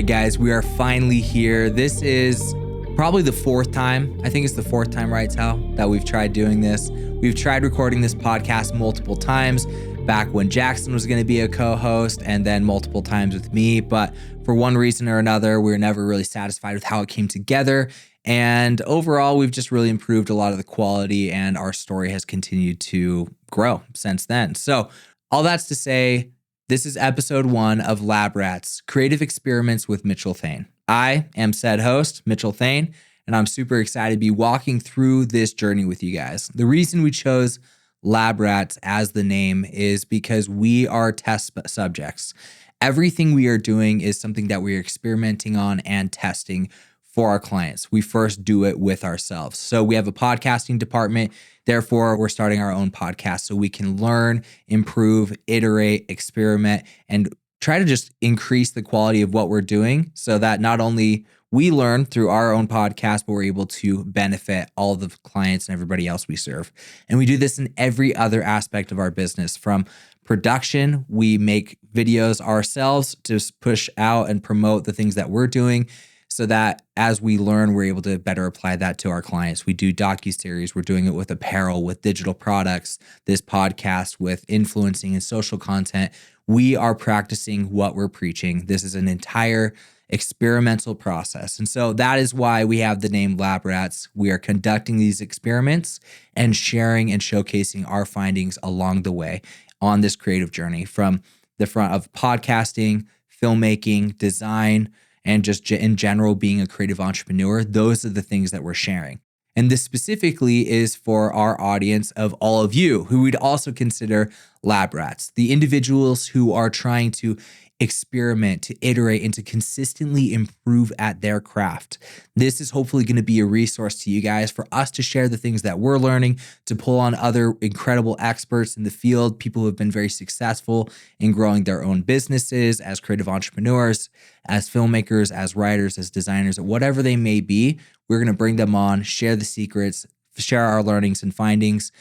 right, guys, we are finally here. This is probably the fourth time. I think it's the fourth time, right, Tal, that we've tried doing this. We've tried recording this podcast multiple times, back when Jackson was going to be a co-host, and then multiple times with me. But for one reason or another, we were never really satisfied with how it came together. And overall, we've just really improved a lot of the quality, and our story has continued to grow since then. So all that's to say, this is episode 1 of LaabRats, Creative Experiments with Mitchell Thayne. I am said host, Mitchell Thayne, and I'm super excited to be walking through this journey with you guys. The reason we chose LaabRats as the name is because we are test subjects. Everything we are doing is something that we are experimenting on and testing for our clients. We first do it with ourselves. So we have a podcasting department. Therefore, we're starting our own podcast so we can learn, improve, iterate, experiment, and try to just increase the quality of what we're doing so that not only we learn through our own podcast, but we're able to benefit all the clients and everybody else we serve. And we do this in every other aspect of our business. From production, we make videos ourselves to push out and promote the things that we're doing, so that as we learn, we're able to better apply that to our clients. We do docuseries. We're doing it with apparel, with digital products, this podcast with influencing and social content. We are practicing what we're preaching. This is an entire experimental process. And so that is why we have the name LaabRats. We are conducting these experiments and sharing and showcasing our findings along the way on this creative journey, from the front of podcasting, filmmaking, design, and just in general being a creative entrepreneur. Those are the things that we're sharing. And this specifically is for our audience of all of you who we'd also consider lab rats, the individuals who are trying to experiment, to iterate, and to consistently improve at their craft. This is hopefully going to be a resource to you guys for us to share the things that we're learning, to pull on other incredible experts in the field, people who have been very successful in growing their own businesses as creative entrepreneurs, as filmmakers, as writers, as designers, whatever they may be. We're going to bring them on, share the secrets, share our learnings and findings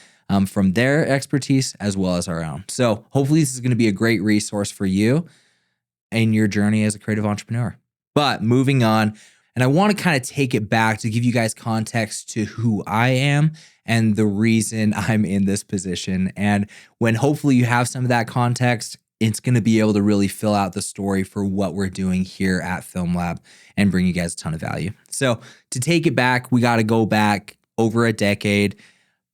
from their expertise as well as our own. So hopefully this is going to be a great resource for you in your journey as a creative entrepreneur. But moving on, and I want to kind of take it back to give you guys context to who I am and the reason I'm in this position. And when hopefully you have some of that context, it's going to be able to really fill out the story for what we're doing here at FilmLaab and bring you guys a ton of value. So to take it back, we got to go back over a decade,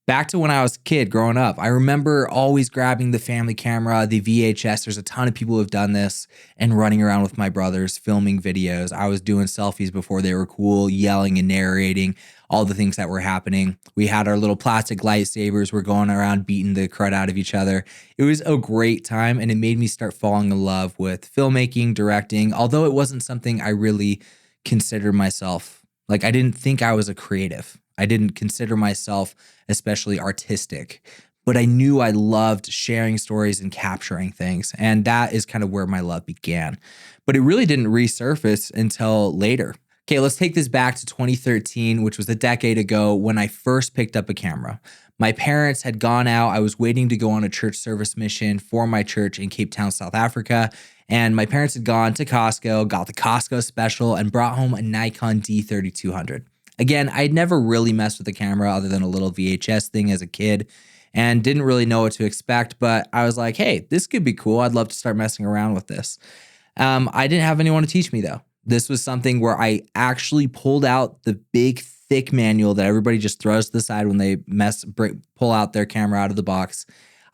back to when I was a kid growing up. I remember always grabbing the family camera, the VHS. There's a ton of people who have done this, and running around with my brothers, filming videos. I was doing selfies before they were cool, yelling and narrating all the things that were happening. We had our little plastic lightsabers. We're going around beating the crud out of each other. It was a great time, and it made me start falling in love with filmmaking, directing, although it wasn't something I really considered myself. Like, I didn't think I was a creative. I didn't consider myself especially artistic, but I knew I loved sharing stories and capturing things. And that is kind of where my love began. But it really didn't resurface until later. Okay, let's take this back to 2013, which was a decade ago when I first picked up a camera. My parents had gone out. I was waiting to go on a church service mission for my church in Cape Town, South Africa. And my parents had gone to Costco, got the Costco special, and brought home a Nikon D3200. Again, I'd never really messed with a camera other than a little VHS thing as a kid and didn't really know what to expect, but I was like, hey, this could be cool. I'd love to start messing around with this. I didn't have anyone to teach me though. This was something where I actually pulled out the big, thick manual that everybody just throws to the side when they pull out their camera out of the box.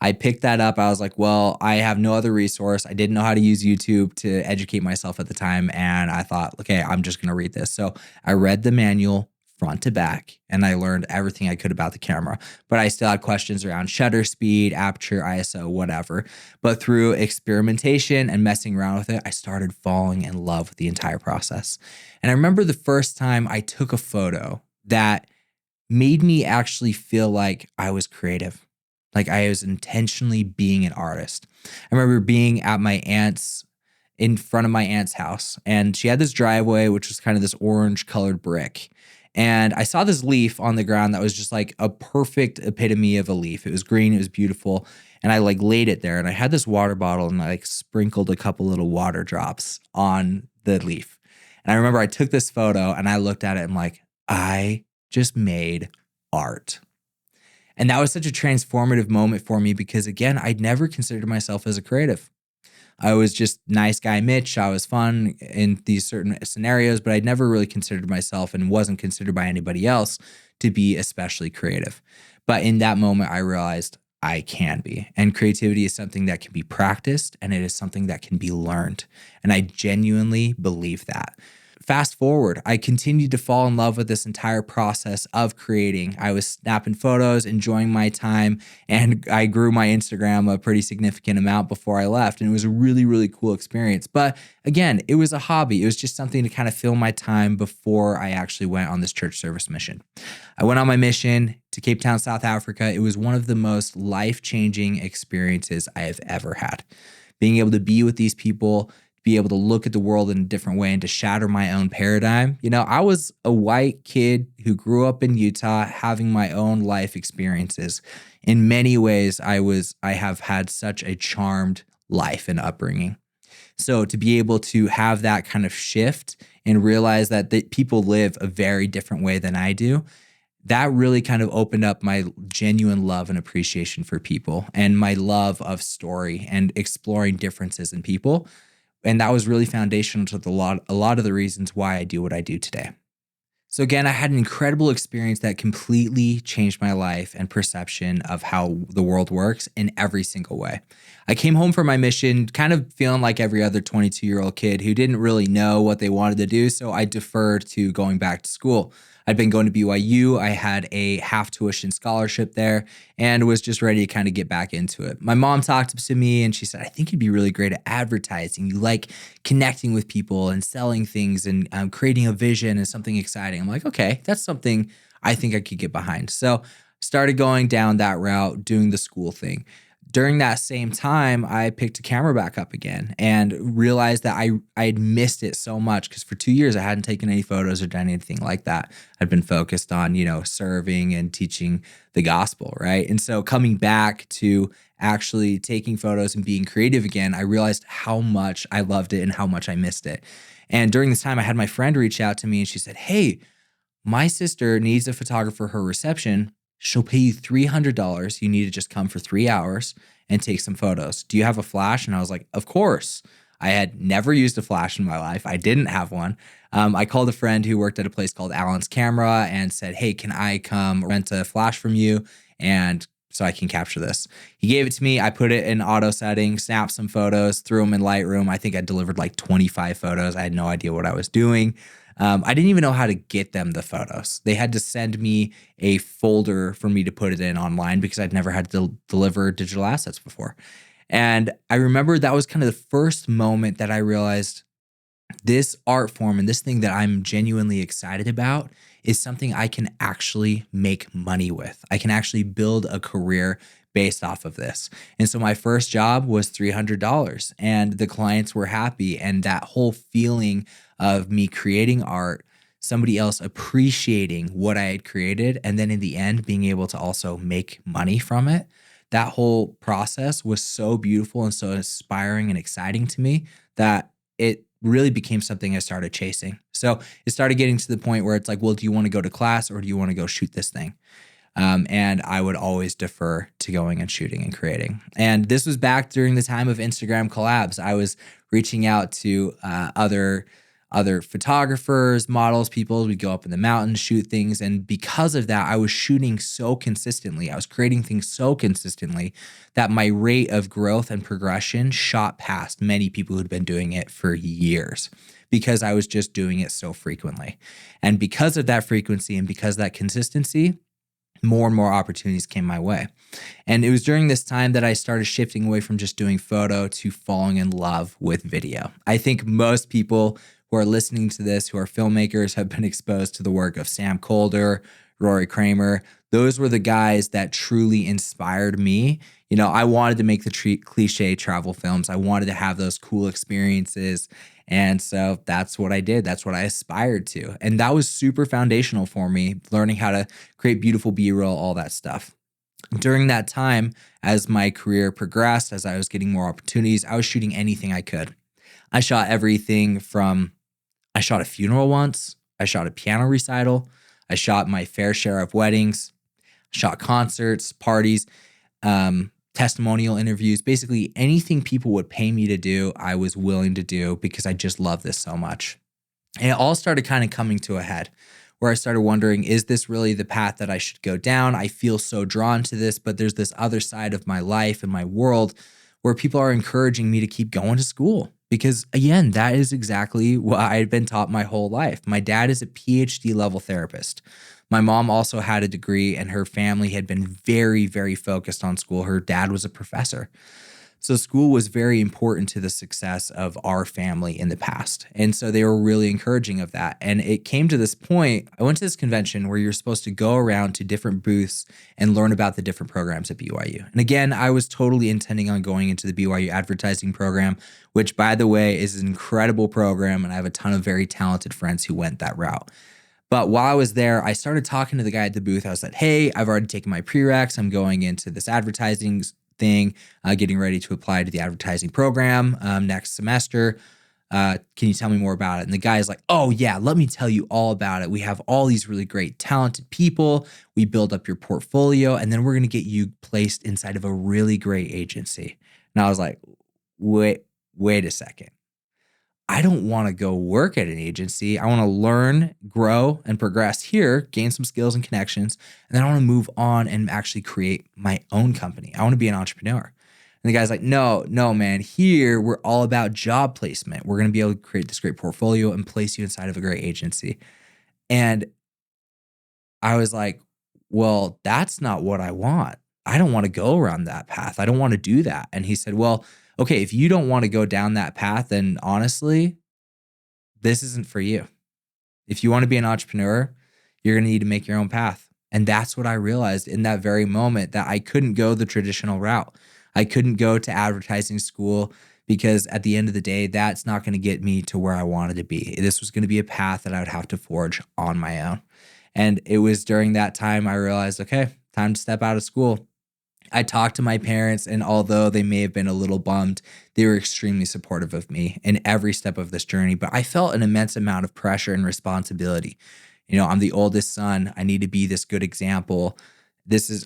I picked that up. I was like, well, I have no other resource. I didn't know how to use YouTube to educate myself at the time. And I thought, okay, I'm just going to read this. So I read the manual front to back, and I learned everything I could about the camera. But I still had questions around shutter speed, aperture, ISO, whatever. But through experimentation and messing around with it, I started falling in love with the entire process. And I remember the first time I took a photo that made me actually feel like I was creative, like I was intentionally being an artist. I remember being at my aunt's, in front of my aunt's house, and she had this driveway, which was kind of this orange colored brick. And I saw this leaf on the ground that was just like a perfect epitome of a leaf. It was green, it was beautiful. And I like laid it there, and I had this water bottle, and I like sprinkled a couple little water drops on the leaf. And I remember I took this photo and I looked at it and like, I just made art. And that was such a transformative moment for me because, again, I'd never considered myself as a creative. I was just nice guy Mitch. I was fun in these certain scenarios, but I'd never really considered myself and wasn't considered by anybody else to be especially creative. But in that moment, I realized I can be. And creativity is something that can be practiced and it is something that can be learned. And I genuinely believe that. Fast forward, I continued to fall in love with this entire process of creating. I was snapping photos, enjoying my time, and I grew my Instagram a pretty significant amount before I left. And it was a really, really cool experience. But again, it was a hobby. It was just something to kind of fill my time before I actually went on this church service mission. I went on my mission to Cape Town, South Africa. It was one of the most life-changing experiences I have ever had. Being able to be with these people, be able to look at the world in a different way and to shatter my own paradigm. I was a white kid who grew up in Utah having my own life experiences. In many ways, I have had such a charmed life and upbringing. So to be able to have that kind of shift and realize that people live a very different way than I do, that really kind of opened up my genuine love and appreciation for people and my love of story and exploring differences in people. And that was really foundational to a lot of the reasons why I do what I do today. So again, I had an incredible experience that completely changed my life and perception of how the world works in every single way. I came home from my mission kind of feeling like every other 22-year-old kid who didn't really know what they wanted to do, so I deferred to going back to school. I'd been going to BYU. I had a half tuition scholarship there and was just ready to kind of get back into it. My mom talked to me and she said, I think you'd be really great at advertising. You like connecting with people and selling things and creating a vision and something exciting. I'm like, okay, that's something I think I could get behind. So started going down that route, doing the school thing. During that same time, I picked a camera back up again and realized that I had missed it so much because for 2 years I hadn't taken any photos or done anything like that. I'd been focused on, serving and teaching the gospel, right? And so coming back to actually taking photos and being creative again, I realized how much I loved it and how much I missed it. And during this time, I had my friend reach out to me and she said, hey, my sister needs a photographer for her reception. She'll pay you $300. You need to just come for 3 hours and take some photos. Do you have a flash? And I was like, of course. I had never used a flash in my life. I didn't have one. I called a friend who worked at a place called Allen's Camera and said, hey, can I come rent a flash from you? And so I can capture this. He gave it to me. I put it in auto settings, snapped some photos, threw them in Lightroom. I think I delivered like 25 photos. I had no idea what I was doing. I didn't even know how to get them the photos. They had to send me a folder for me to put it in online because I'd never had to deliver digital assets before. And I remember that was kind of the first moment that I realized this art form and this thing that I'm genuinely excited about is something I can actually make money with. I can actually build a career based off of this. And so my first job was $300 and the clients were happy. And that whole feeling of me creating art, somebody else appreciating what I had created, and then in the end, being able to also make money from it. That whole process was so beautiful and so inspiring and exciting to me that it really became something I started chasing. So it started getting to the point where it's like, well, do you want to go to class or do you want to go shoot this thing? And I would always defer to going and shooting and creating. And this was back during the time of Instagram collabs. I was reaching out to other photographers, models, people. We'd go up in the mountains, shoot things. And because of that, I was shooting so consistently. I was creating things so consistently that my rate of growth and progression shot past many people who'd been doing it for years because I was just doing it so frequently. And because of that frequency and because of that consistency, more and more opportunities came my way. And it was during this time that I started shifting away from just doing photo to falling in love with video. I think most people who are listening to this, who are filmmakers, have been exposed to the work of Sam Kolder, Rory Kramer. Those were the guys that truly inspired me. I wanted to make the cliche travel films. I wanted to have those cool experiences. And so that's what I did. That's what I aspired to. And that was super foundational for me, learning how to create beautiful B-roll, all that stuff. During that time, as my career progressed, as I was getting more opportunities, I was shooting anything I could. I shot everything from I shot a funeral once. I shot a piano recital. I shot my fair share of weddings, shot concerts, parties, testimonial interviews. Basically, anything people would pay me to do, I was willing to do because I just love this so much. And it all started kind of coming to a head where I started wondering, is this really the path that I should go down? I feel so drawn to this, but there's this other side of my life and my world where people are encouraging me to keep going to school. Because again, that is exactly what I had been taught my whole life. My dad is a PhD level therapist. My mom also had a degree and her family had been very, very focused on school. Her dad was a professor. So school was very important to the success of our family in the past. And so they were really encouraging of that. And it came to this point, I went to this convention where you're supposed to go around to different booths and learn about the different programs at BYU. And again, I was totally intending on going into the BYU advertising program, which by the way is an incredible program. And I have a ton of very talented friends who went that route. But while I was there, I started talking to the guy at the booth. I was like, hey, I've already taken my prereqs. I'm going into this advertising thing, getting ready to apply to the advertising program next semester. Can you tell me more about it? And the guy's like, oh yeah, let me tell you all about it. We have all these really great talented people. We build up your portfolio and then we're going to get you placed inside of a really great agency. And I was like, wait a second. I don't want to go work at an agency. I want to learn, grow, and progress here, gain some skills and connections. And then I want to move on and actually create my own company. I want to be an entrepreneur. And the guy's like, no, man, here we're all about job placement. We're going to be able to create this great portfolio and place you inside of a great agency. And I was like, well, that's not what I want. I don't want to go around that path. I don't want to do that. And he said, well, okay, if you don't want to go down that path, then honestly, this isn't for you. If you want to be an entrepreneur, you're going to need to make your own path. And that's what I realized in that very moment, that I couldn't go the traditional route. I couldn't go to advertising school because at the end of the day, that's not going to get me to where I wanted to be. This was going to be a path that I would have to forge on my own. And it was during that time I realized, okay, time to step out of school. I talked to my parents, and although they may have been a little bummed, they were extremely supportive of me in every step of this journey. But I felt an immense amount of pressure and responsibility. You know, I'm the oldest son. I need to be this good example.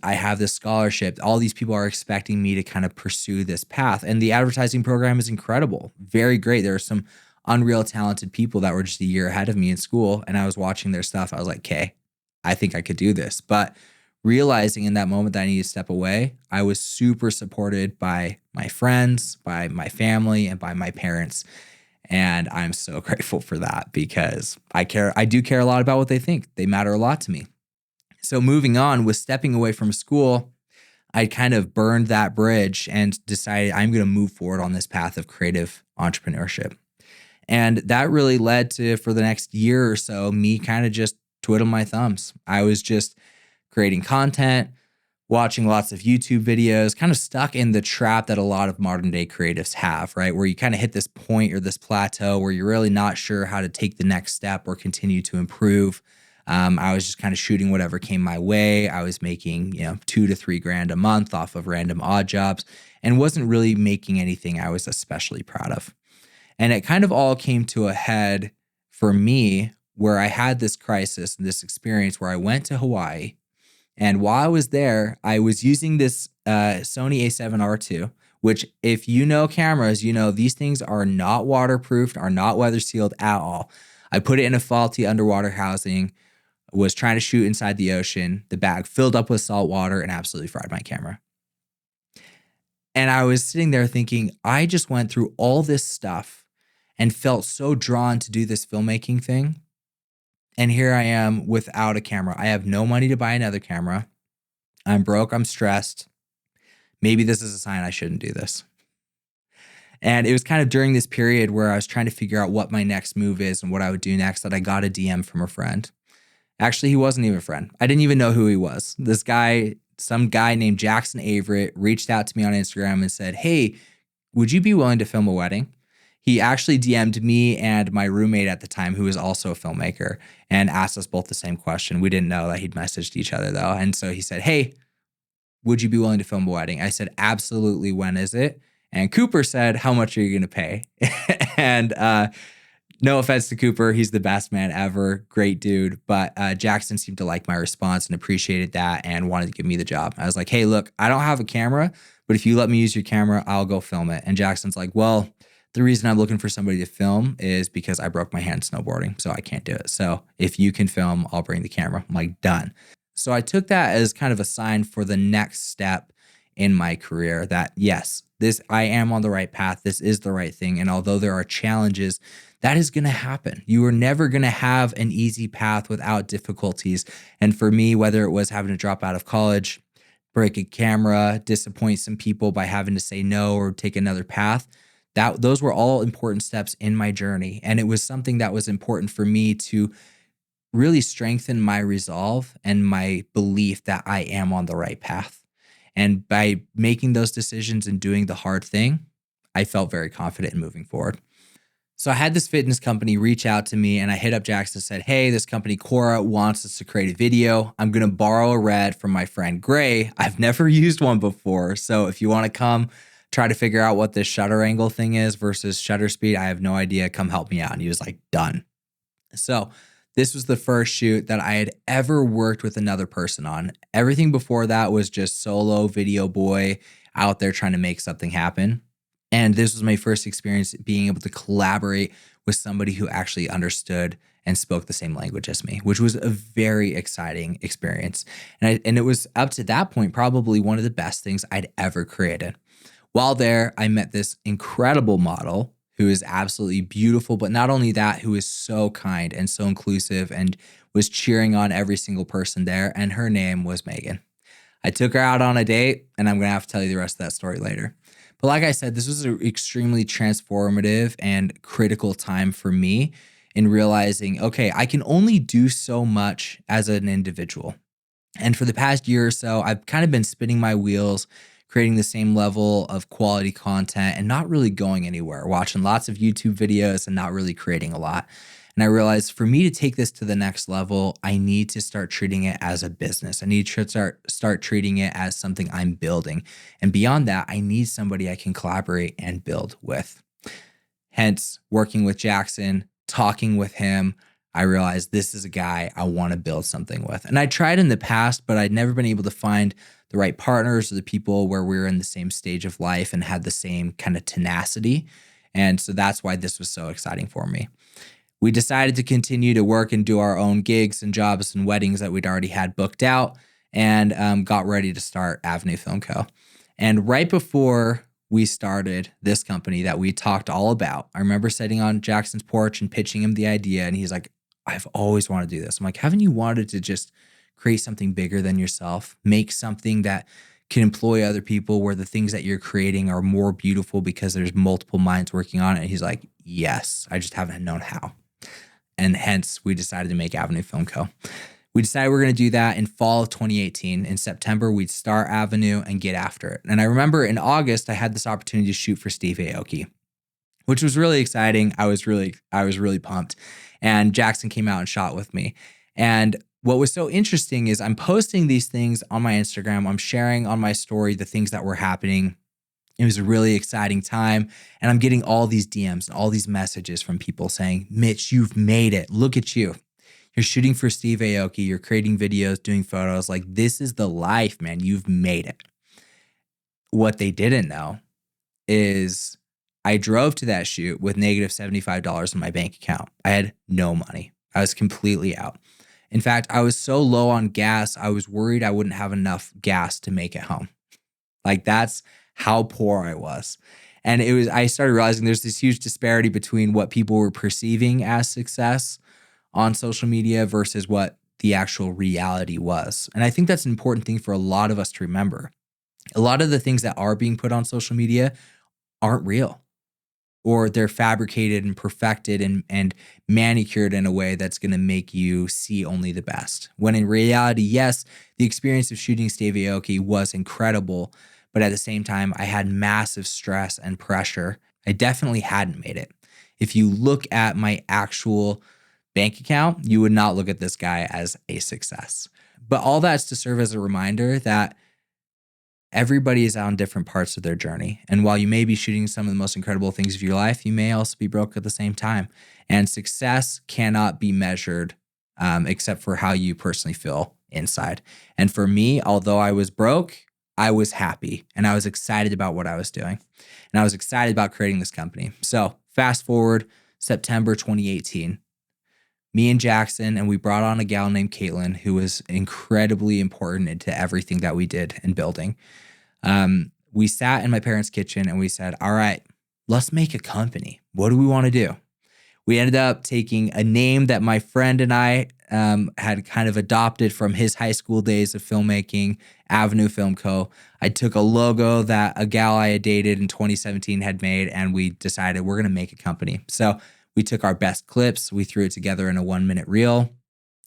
I have this scholarship. All these people are expecting me to kind of pursue this path. And the advertising program is incredible, very great. There are some unreal talented people that were just a year ahead of me in school. And I was watching their stuff. I was like, okay, I think I could do this. But realizing in that moment that I needed to step away, I was super supported by my friends, by my family, and by my parents. And I'm so grateful for that because I do care a lot about what they think. They matter a lot to me. So moving on with stepping away from school, I kind of burned that bridge and decided I'm going to move forward on this path of creative entrepreneurship. And that really led to, for the next year or so, me kind of just twiddling my thumbs. I was just creating content, watching lots of YouTube videos, kind of stuck in the trap that a lot of modern day creatives have, right? Where you kind of hit this point or this plateau where you're really not sure how to take the next step or continue to improve. I was just kind of shooting whatever came my way. I was making, $2,000 to $3,000 a month off of random odd jobs and wasn't really making anything I was especially proud of. And it kind of all came to a head for me where I had this crisis and this experience where I went to Hawaii. And while I was there, I was using this Sony A7R II, which if you know cameras, you know these things are not waterproofed, are not weather sealed at all. I put it in a faulty underwater housing, was trying to shoot inside the ocean. The bag filled up with salt water and absolutely fried my camera. And I was sitting there thinking, I just went through all this stuff and felt so drawn to do this filmmaking thing. And here I am without a camera. I have no money to buy another camera. I'm broke. I'm stressed. Maybe this is a sign I shouldn't do this. And it was kind of during this period where I was trying to figure out what my next move is and what I would do next that I got a DM from a friend. Actually, he wasn't even a friend. I didn't even know who he was. This guy, some guy named Jackson Averett, reached out to me on Instagram and said, hey, would you be willing to film a wedding? He actually DM'd me and my roommate at the time, who was also a filmmaker, and asked us both the same question. We didn't know that he'd messaged each other, though. And so he said, hey, would you be willing to film a wedding? I said, absolutely. When is it? And Cooper said, how much are you going to pay? And, No offense to Cooper. He's the best man ever. Great dude. But Jackson seemed to like my response and appreciated that and wanted to give me the job. I was like, hey, look, I don't have a camera, but if you let me use your camera, I'll go film it. And Jackson's like, well, the reason I'm looking for somebody to film is because I broke my hand snowboarding, so I can't do it. So if you can film, I'll bring the camera. I'm like, done. So I took that as kind of a sign for the next step in my career that yes, I am on the right path. This is the right thing. And although there are challenges, that is going to happen. You are never going to have an easy path without difficulties. And for me, whether it was having to drop out of college, break a camera, disappoint some people by having to say no or take another path, those were all important steps in my journey. And it was something that was important for me to really strengthen my resolve and my belief that I am on the right path. And by making those decisions and doing the hard thing, I felt very confident in moving forward. So I had this fitness company reach out to me and I hit up Jackson and said, hey, this company Cora wants us to create a video. I'm going to borrow a red from my friend Gray. I've never used one before. So if you want to come try to figure out what this shutter angle thing is versus shutter speed, I have no idea. Come help me out. And he was like, done. So this was the first shoot that I had ever worked with another person on. Everything before that was just solo video boy out there trying to make something happen. And this was my first experience being able to collaborate with somebody who actually understood and spoke the same language as me, which was a very exciting experience. And it was up to that point, probably one of the best things I'd ever created. While there, I met this incredible model who is absolutely beautiful, but not only that, who is so kind and so inclusive and was cheering on every single person there. And her name was Megan. I took her out on a date, and I'm going to have to tell you the rest of that story later. But like I said, this was an extremely transformative and critical time for me in realizing, okay, I can only do so much as an individual. And for the past year or so, I've kind of been spinning my wheels, creating the same level of quality content and not really going anywhere, watching lots of YouTube videos and not really creating a lot. And I realized for me to take this to the next level, I need to start treating it as a business. I need to start treating it as something I'm building. And beyond that, I need somebody I can collaborate and build with. Hence, working with Jackson, talking with him, I realized this is a guy I want to build something with. And I tried in the past, but I'd never been able to find the right partners or the people where we were in the same stage of life and had the same kind of tenacity. And so that's why this was so exciting for me. We decided to continue to work and do our own gigs and jobs and weddings that we'd already had booked out and got ready to start Avenue Film Co. And right before we started this company that we talked all about, I remember sitting on Jackson's porch and pitching him the idea. And he's like, I've always wanted to do this. I'm like, haven't you wanted to just create something bigger than yourself? Make something that can employ other people where the things that you're creating are more beautiful because there's multiple minds working on it. And he's like, yes, I just haven't known how. And hence we decided to make Avenue Film Co. We decided we're going to do that in fall of 2018. In September, we'd start Avenue and get after it. And I remember in August, I had this opportunity to shoot for Steve Aoki, which was really exciting. I was really pumped. And Jackson came out and shot with me. And what was so interesting is I'm posting these things on my Instagram. I'm sharing on my story the things that were happening. It was a really exciting time. And I'm getting all these DMs and all these messages from people saying, Mitch, you've made it. Look at you. You're shooting for Steve Aoki. You're creating videos, doing photos. Like, this is the life, man. You've made it. What they didn't know is I drove to that shoot with negative $75 in my bank account. I had no money. I was completely out. In fact, I was so low on gas, I was worried I wouldn't have enough gas to make it home. Like, that's how poor I was. And I started realizing there's this huge disparity between what people were perceiving as success on social media versus what the actual reality was. And I think that's an important thing for a lot of us to remember. A lot of the things that are being put on social media aren't real, or they're fabricated and perfected and manicured in a way that's going to make you see only the best. When in reality, yes, the experience of shooting Steve Aoki was incredible, but at the same time, I had massive stress and pressure. I definitely hadn't made it. If you look at my actual bank account, you would not look at this guy as a success. But all that's to serve as a reminder that everybody is on different parts of their journey. And while you may be shooting some of the most incredible things of your life, you may also be broke at the same time. And success cannot be measured except for how you personally feel inside. And for me, although I was broke, I was happy and I was excited about what I was doing. And I was excited about creating this company. So fast forward September 2018, me and Jackson, and we brought on a gal named Caitlin, who was incredibly important into everything that we did in building. We sat in my parents' kitchen and we said, all right, let's make a company. What do we want to do? We ended up taking a name that my friend and I had kind of adopted from his high school days of filmmaking, Avenue Film Co. I took a logo that a gal I had dated in 2017 had made, and we decided we're going to make a company. So we took our best clips, we threw it together in a 1-minute reel.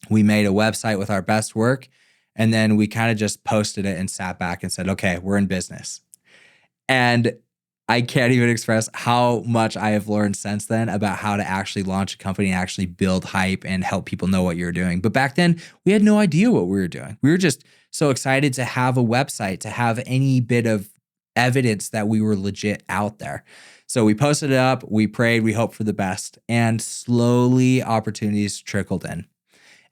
We made a website with our best work, and then we kind of just posted it and sat back and said, okay, we're in business. And I can't even express how much I have learned since then about how to actually launch a company and actually build hype and help people know what you're doing. But back then, we had no idea what we were doing. We were just so excited to have a website, to have any bit of evidence that we were legit out there. So we posted it up, we prayed, we hoped for the best, and slowly opportunities trickled in.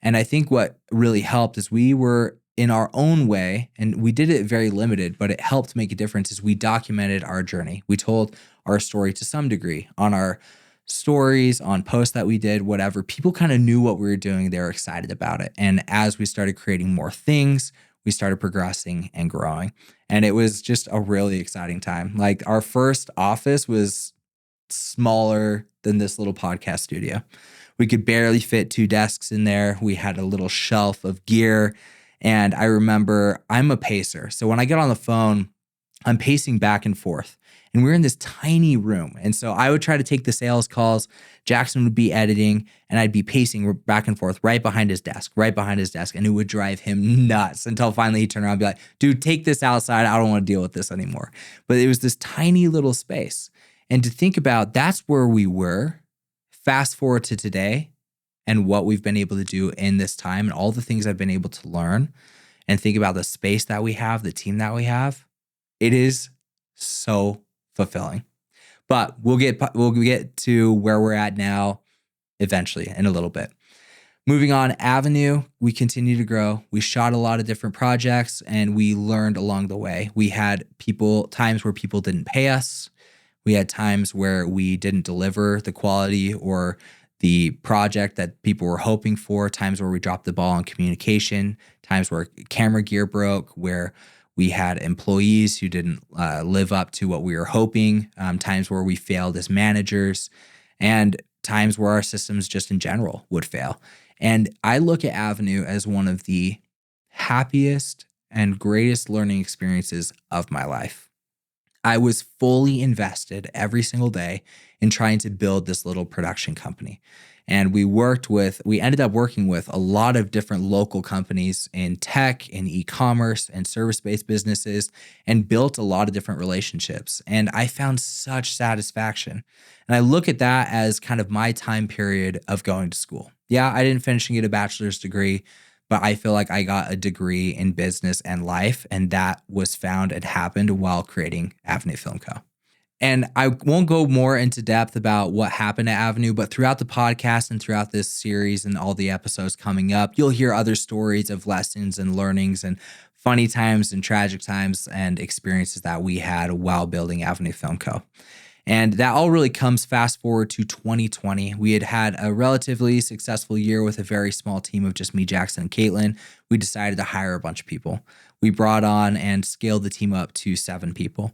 And I think what really helped is we were in our own way, and we did it very limited, but it helped make a difference, is we documented our journey. We told our story to some degree on our stories, on posts that we did, whatever. People kind of knew what we were doing. They were excited about it. And as we started creating more things, we started progressing and growing. And it was just a really exciting time. Like, our first office was smaller than this little podcast studio. We could barely fit 2 desks in there. We had a little shelf of gear. And I remember, I'm a pacer. So when I get on the phone, I'm pacing back and forth. And we're in this tiny room. And so I would try to take the sales calls. Jackson would be editing, and I'd be pacing back and forth right behind his desk. And it would drive him nuts until finally he turned around and be like, dude, take this outside. I don't want to deal with this anymore. But it was this tiny little space. And to think about, that's where we were. Fast forward to today and what we've been able to do in this time and all the things I've been able to learn, and think about the space that we have, the team that we have. It is so fulfilling. But we'll get to where we're at now eventually in a little bit. Moving on, Avenue, we continue to grow. We shot a lot of different projects and we learned along the way. We had times where people didn't pay us. We had times where we didn't deliver the quality or the project that people were hoping for, times where we dropped the ball on communication, times where camera gear broke, where we had employees who didn't live up to what we were hoping, times where we failed as managers, and times where our systems just in general would fail. And I look at Avenue as one of the happiest and greatest learning experiences of my life. I was fully invested every single day in trying to build this little production company. And we ended up working with a lot of different local companies in tech, in e-commerce, and service-based businesses, and built a lot of different relationships. And I found such satisfaction. And I look at that as kind of my time period of going to school. Yeah, I didn't finish and get a bachelor's degree, but I feel like I got a degree in business and life, and that was found and happened while creating Avenue Film Co. And I won't go more into depth about what happened at Avenue, but throughout the podcast and throughout this series and all the episodes coming up, you'll hear other stories of lessons and learnings and funny times and tragic times and experiences that we had while building Avenue Film Co. And that all really comes fast forward to 2020. We had a relatively successful year with a very small team of just me, Jackson, and Caitlin. We decided to hire a bunch of people. We brought on and scaled the team up to 7 people.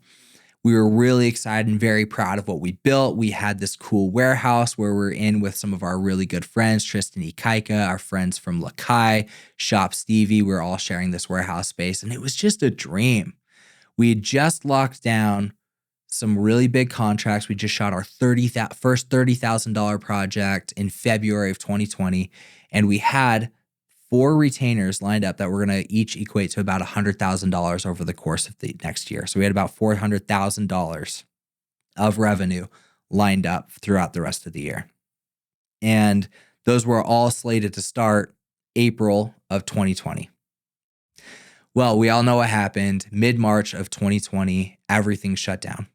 We were really excited and very proud of what we built. We had this cool warehouse where we're in with some of our really good friends, Tristan Ikaika, our friends from Lakai, Shop Stevie. We're all sharing this warehouse space, and it was just a dream. We had just locked down some really big contracts. We just shot our first $30,000 project in February of 2020, and we had 4 retainers lined up that were going to each equate to about $100,000 over the course of the next year. So we had about $400,000 of revenue lined up throughout the rest of the year. And those were all slated to start April of 2020. Well, we all know what happened. Mid-March of 2020, everything shut down.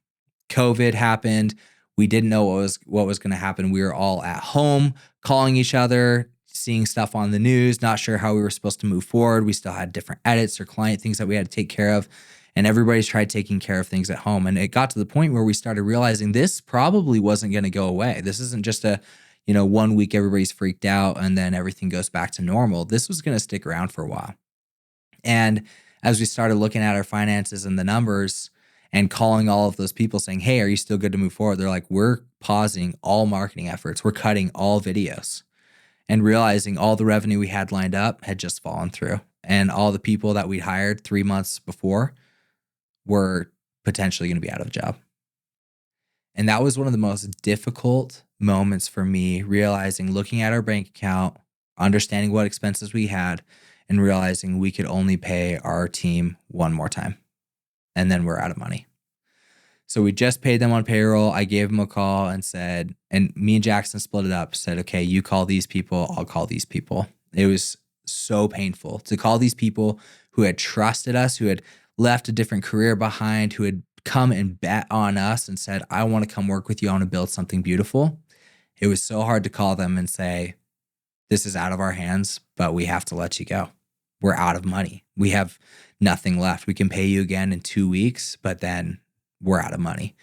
COVID happened. We didn't know what was going to happen. We were all at home, calling each other, seeing stuff on the news, not sure how we were supposed to move forward. We still had different edits or client things that we had to take care of. And everybody's tried taking care of things at home. And it got to the point where we started realizing this probably wasn't going to go away. This isn't just a, 1 week everybody's freaked out and then everything goes back to normal. This was going to stick around for a while. And as we started looking at our finances and the numbers and calling all of those people saying, hey, are you still good to move forward? They're like, we're pausing all marketing efforts. We're cutting all videos, and realizing all the revenue we had lined up had just fallen through. And all the people that we hired 3 months before were potentially going to be out of a job. And that was one of the most difficult moments for me, realizing, looking at our bank account, understanding what expenses we had, and realizing we could only pay our team one more time. And then we're out of money. So we just paid them on payroll. I gave them a call and said, and me and Jackson split it up, said, okay, you call these people, I'll call these people. It was so painful to call these people who had trusted us, who had left a different career behind, who had come and bet on us and said, I want to come work with you. I want to build something beautiful. It was so hard to call them and say, this is out of our hands, but we have to let you go. We're out of money. We have nothing left. We can pay you again in 2 weeks, but then we're out of money.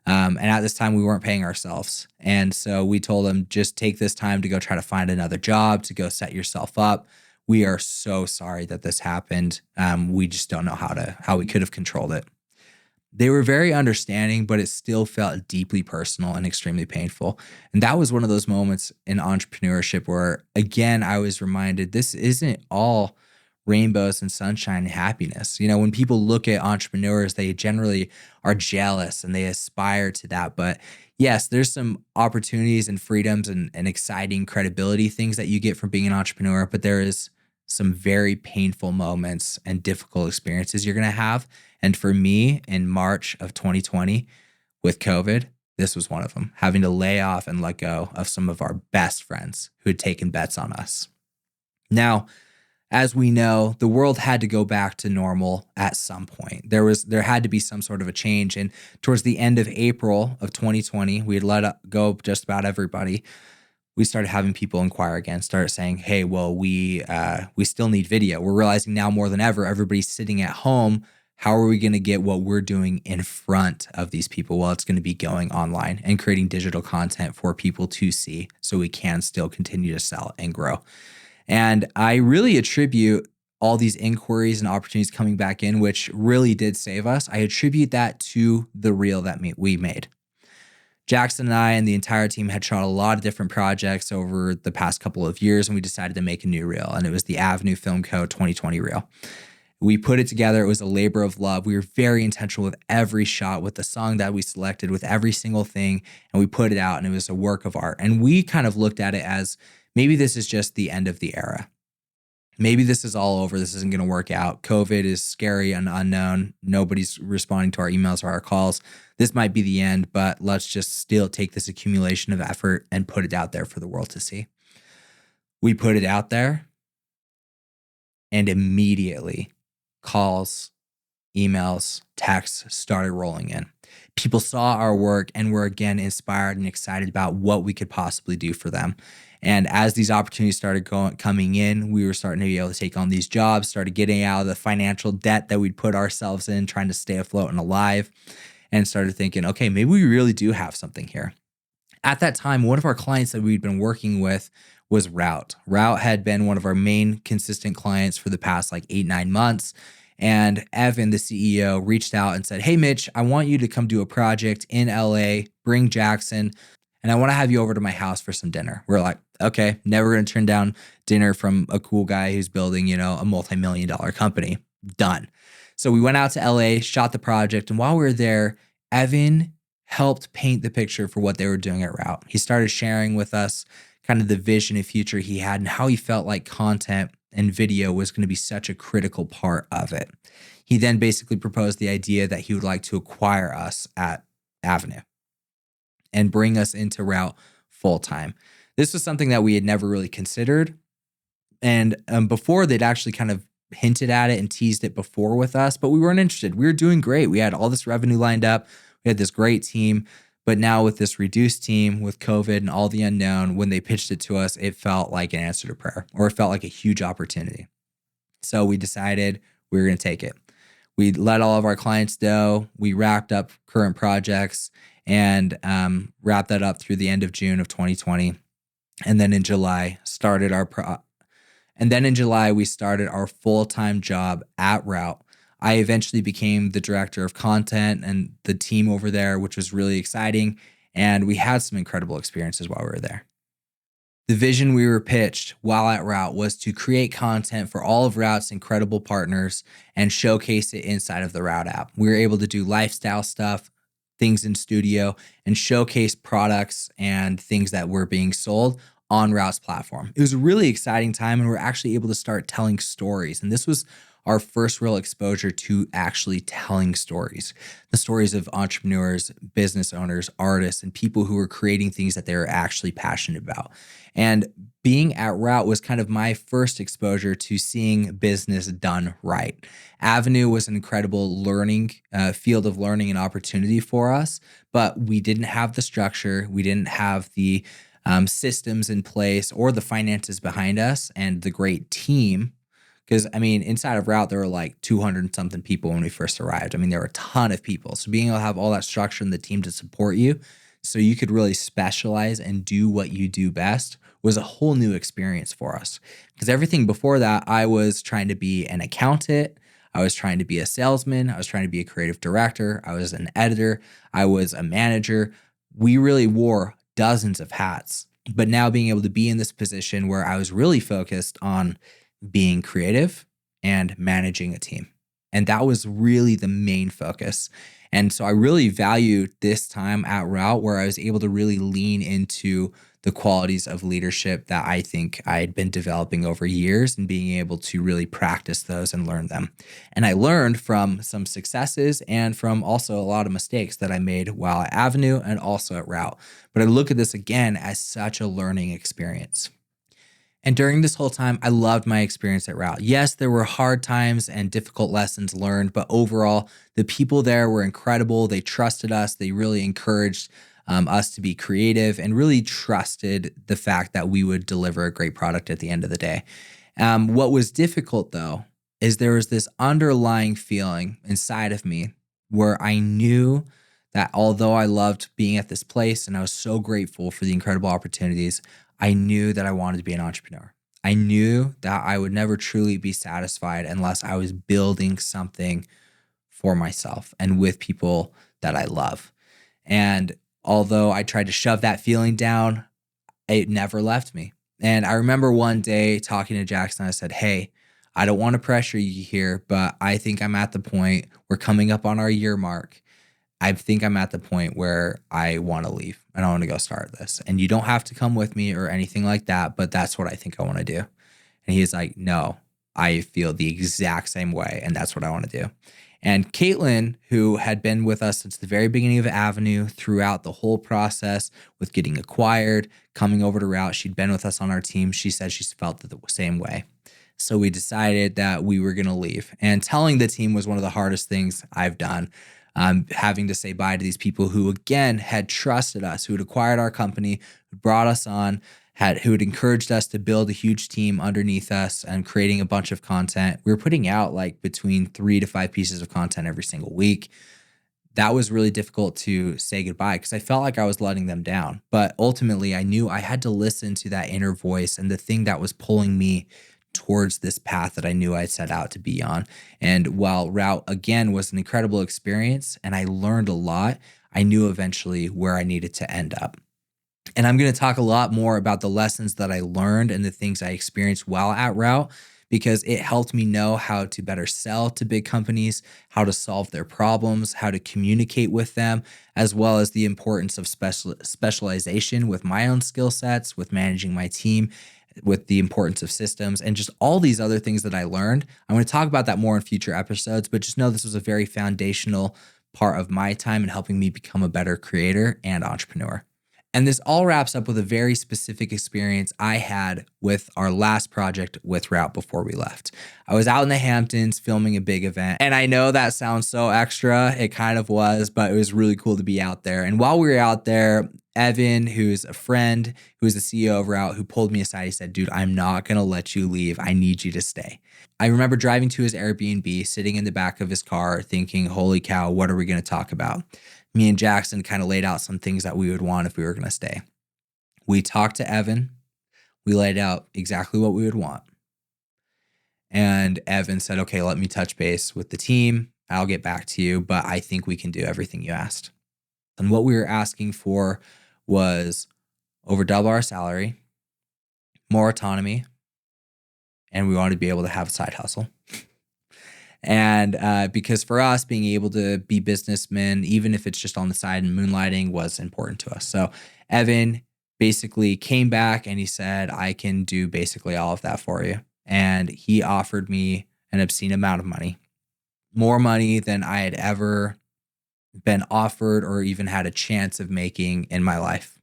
And at this time, we weren't paying ourselves. And so we told them, just take this time to go try to find another job, to go set yourself up. We are so sorry that this happened. We just don't know how we could have controlled it. They were very understanding, but it still felt deeply personal and extremely painful. And that was one of those moments in entrepreneurship where, again, I was reminded this isn't all rainbows and sunshine and happiness. When people look at entrepreneurs, they generally are jealous and they aspire to that. But yes, there's some opportunities and freedoms and exciting credibility things that you get from being an entrepreneur, but there is some very painful moments and difficult experiences you're going to have. And for me, in March of 2020 with COVID, this was one of them, having to lay off and let go of some of our best friends who had taken bets on us. Now, as we know, the world had to go back to normal at some point. There had to be some sort of a change. And towards the end of April of 2020, we had let go just about everybody. We started having people inquire again, started saying, hey, well, we still need video. We're realizing now more than ever, everybody's sitting at home. How are we going to get what we're doing in front of these people? Well, it's going to be going online and creating digital content for people to see so we can still continue to sell and grow. And I really attribute all these inquiries and opportunities coming back in, which really did save us. I attribute that to the reel that we made. Jackson and I and the entire team had shot a lot of different projects over the past couple of years, and we decided to make a new reel, and it was the Avenue Film Co. 2020 reel. We put it together. It was a labor of love. We were very intentional with every shot, with the song that we selected, with every single thing, and we put it out, and it was a work of art. And we kind of looked at it as, maybe this is just the end of the era. Maybe this is all over. This isn't going to work out. COVID is scary and unknown. Nobody's responding to our emails or our calls. This might be the end, but let's just still take this accumulation of effort and put it out there for the world to see. We put it out there, and immediately calls, emails, texts started rolling in. People saw our work and were again inspired and excited about what we could possibly do for them. And as these opportunities started coming in, we were starting to be able to take on these jobs, started getting out of the financial debt that we'd put ourselves in, trying to stay afloat and alive, and started thinking, okay, maybe we really do have something here. At that time, one of our clients that we'd been working with was Route. Route had been one of our main consistent clients for the past 8-9 months. And Evan, the CEO, reached out and said, hey, Mitch, I want you to come do a project in LA, bring Jackson, and I want to have you over to my house for some dinner. We're like, okay, never going to turn down dinner from a cool guy who's building, a multi-million-dollar company. Done. So we went out to LA, shot the project. And while we were there, Evan helped paint the picture for what they were doing at Route. He started sharing with us kind of the vision and future he had and how he felt like content and video was going to be such a critical part of it. He then basically proposed the idea that he would like to acquire us at Avenue and bring us into Route full time. This was something that we had never really considered. And before, they'd actually kind of hinted at it and teased it before with us, but we weren't interested. We were doing great. We had all this revenue lined up. We had this great team. But now with this reduced team, with COVID and all the unknown, when they pitched it to us, it felt like an answer to prayer, or it felt like a huge opportunity. So we decided we were going to take it. We let all of our clients know. We wrapped up current projects and wrapped that up through the end of June of 2020. And then in July, we started our full-time job at Route. I eventually became the director of content and the team over there, which was really exciting. And we had some incredible experiences while we were there. The vision we were pitched while at Route was to create content for all of Route's incredible partners and showcase it inside of the Route app. We were able to do lifestyle stuff, things in studio, and showcase products and things that were being sold on Route's platform. It was a really exciting time, and we're actually able to start telling stories. And this was our first real exposure to actually telling stories, the stories of entrepreneurs, business owners, artists, and people who were creating things that they were actually passionate about. And being at Route was kind of my first exposure to seeing business done right. Avenue was an incredible learning field of learning and opportunity for us, but we didn't have the structure. We didn't have the systems in place or the finances behind us and the great team. Because, inside of Route, there were like 200 and something people when we first arrived. There were a ton of people. So being able to have all that structure and the team to support you so you could really specialize and do what you do best was a whole new experience for us. Because everything before that, I was trying to be an accountant. I was trying to be a salesman. I was trying to be a creative director. I was an editor. I was a manager. We really wore dozens of hats. But now being able to be in this position where I was really focused on being creative and managing a team. And that was really the main focus. And so I really valued this time at Route where I was able to really lean into the qualities of leadership that I think I had been developing over years and being able to really practice those and learn them. And I learned from some successes and from also a lot of mistakes that I made while at Avenue and also at Route. But I look at this again as such a learning experience. And during this whole time, I loved my experience at Route. Yes, there were hard times and difficult lessons learned, but overall, the people there were incredible. They trusted us. They really encouraged us to be creative and really trusted the fact that we would deliver a great product at the end of the day. What was difficult, though, is there was this underlying feeling inside of me where I knew that although I loved being at this place and I was so grateful for the incredible opportunities, I knew that I wanted to be an entrepreneur. I knew that I would never truly be satisfied unless I was building something for myself and with people that I love. And although I tried to shove that feeling down, it never left me. And I remember one day talking to Jackson, I said, "Hey, I don't want to pressure you here, but I think I'm at the point, we're coming up on our year mark. I think I'm at the point where I want to leave and I want to go start this. And you don't have to come with me or anything like that, but that's what I think I want to do." And he's like, "No, I feel the exact same way. And that's what I want to do." And Caitlin, who had been with us since the very beginning of Avenue, throughout the whole process with getting acquired, coming over to Route, she'd been with us on our team. She said she felt the same way. So we decided that we were going to leave. And telling the team was one of the hardest things I've done. Having to say bye to these people who, again, had trusted us, who had acquired our company, who brought us on, who had encouraged us to build a huge team underneath us and creating a bunch of content. We were putting out like between 3 to 5 pieces of content every single week. That was really difficult to say goodbye because I felt like I was letting them down. But ultimately, I knew I had to listen to that inner voice and the thing that was pulling me towards this path that I knew I'd set out to be on. And while Route, again, was an incredible experience and I learned a lot, I knew eventually where I needed to end up. And I'm going to talk a lot more about the lessons that I learned and the things I experienced while at Route because it helped me know how to better sell to big companies, how to solve their problems, how to communicate with them, as well as the importance of specialization with my own skill sets, with managing my team, with the importance of systems, and just all these other things that I learned. I'm going to talk about that more in future episodes, but just know this was a very foundational part of my time in helping me become a better creator and entrepreneur. And this all wraps up with a very specific experience I had with our last project with Route before we left. I was out in the Hamptons filming a big event. And I know that sounds so extra. It kind of was, but it was really cool to be out there. And while we were out there, Evan, who's a friend, who's the CEO of Route, who pulled me aside, he said, dude, I'm not going to let you leave. I need you to stay. I remember driving to his Airbnb, sitting in the back of his car thinking, holy cow, what are we going to talk about? Me and Jackson kind of laid out some things that we would want if we were going to stay. We talked to Evan. We laid out exactly what we would want. And Evan said, okay, let me touch base with the team. I'll get back to you, but I think we can do everything you asked. And what we were asking for was over double our salary, more autonomy, and we wanted to be able to have a side hustle. And because for us, being able to be businessmen, even if it's just on the side and moonlighting, was important to us. So Evan basically came back and he said, I can do basically all of that for you. And he offered me an obscene amount of money, more money than I had ever been offered or even had a chance of making in my life.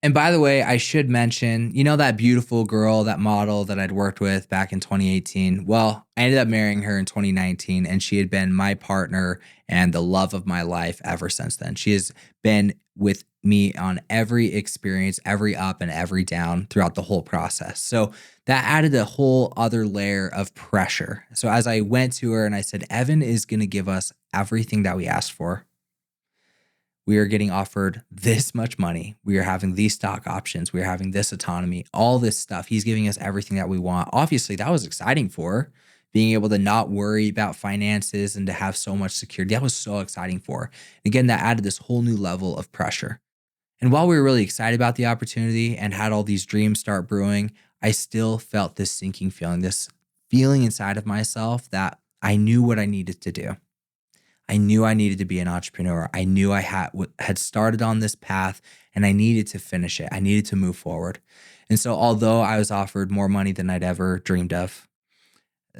And by the way, I should mention, you know, that beautiful girl, that model that I'd worked with back in 2018. Well, I ended up marrying her in 2019, and she had been my partner and the love of my life ever since then. She has been with me on every experience, every up and every down throughout the whole process. So that added a whole other layer of pressure. So as I went to her and I said, Evan is going to give us everything that we asked for. We are getting offered this much money. We are having these stock options. We are having this autonomy, all this stuff. He's giving us everything that we want. Obviously, that was exciting for her, being able to not worry about finances and to have so much security. That was so exciting for her. Again, that added this whole new level of pressure. And while we were really excited about the opportunity and had all these dreams start brewing, I still felt this sinking feeling, this feeling inside of myself that I knew what I needed to do. I knew I needed to be an entrepreneur. I knew I had started on this path and I needed to finish it. I needed to move forward. And so although I was offered more money than I'd ever dreamed of,